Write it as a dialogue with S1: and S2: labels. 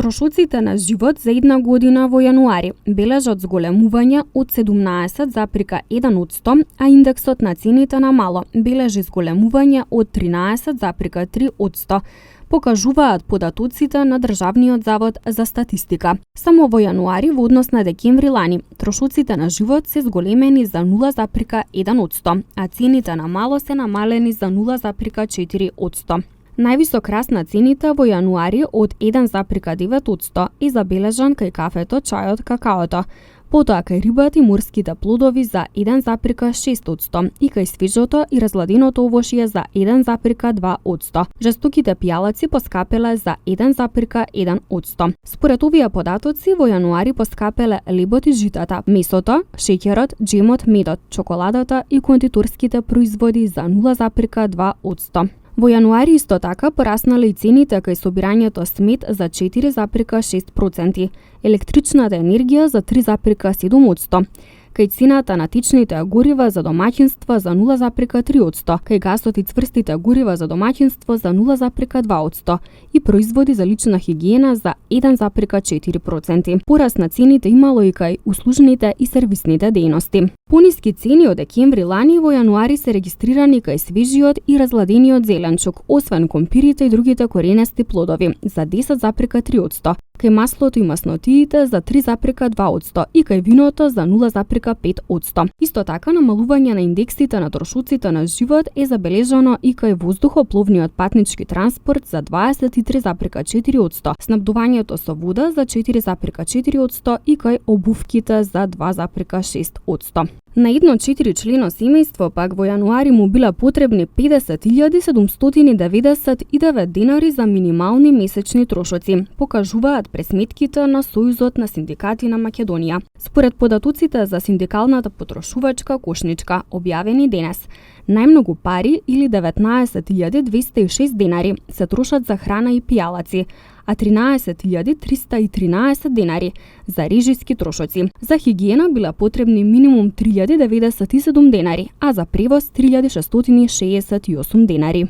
S1: Трошоците на живот за една година во јануари бележат зголемување од 17,1%, а индексот на цените на мало бележи зголемување од 13,3%, покажуваат податоците на Државниот завод за статистика. Само во јануари во однос на декември лани, трошоците на живот се зголемени за 0,1%, а цените на мало се намалени за 0,4%. Највисок раст на цените во јануари од 1,9% е забележан кај кафето, чајот, какаото, потоа кај рибата и морските плодови за 1,6% и кај свежото и разладеното овошје за 1,2%. Жестоките пијалаци поскапеле за 1,1%. Според овие податоци во јануари поскапеле лебот и житата, месото, шеќерот, джемот, медот, чоколадата и кондиторските производи за 0,2%. Во јануари исто така пораснале и цените кај собирањето смет за 4,6%, електричната енергија за 3,7%, кај цената на течните горива за домаќинства за 0,3%, кај гасот и цврстите горива за домаќинство за 0,2% и производи за лична хигиена за 1,4%. Пораст на цените имало и кај услужните и сервисните дејности. Пониски цени од декември лани во јануари се регистрирани кај свежиот и разладениот зеленчук, освен компирите и другите коренести плодови за 10,3%, кај маслото и маснотиите за 3,2% и кај виното за 0,5%. Исто така намалување на индексите на трошоците на живот е забележано и кај воздухопловниот патнички транспорт за 23,4%, снабдувањето со вода за 4,4% и кај обувките за 2,6%. На едно 4-члено семејство пак во јануари му била потребни 50.799 денари за минимални месечни трошоци, покажуваат пресметките на Сојузот на синдикати на Македонија. Според податоците за синдикалната потрошувачка кошничка, објавени денес, најмногу пари или 19.206 денари се трошат за храна и пијалаци, а 13.313 денари за режиски трошоци. За хигиена била потребни минимум 3.097 денари, а за превоз 3.668 денари.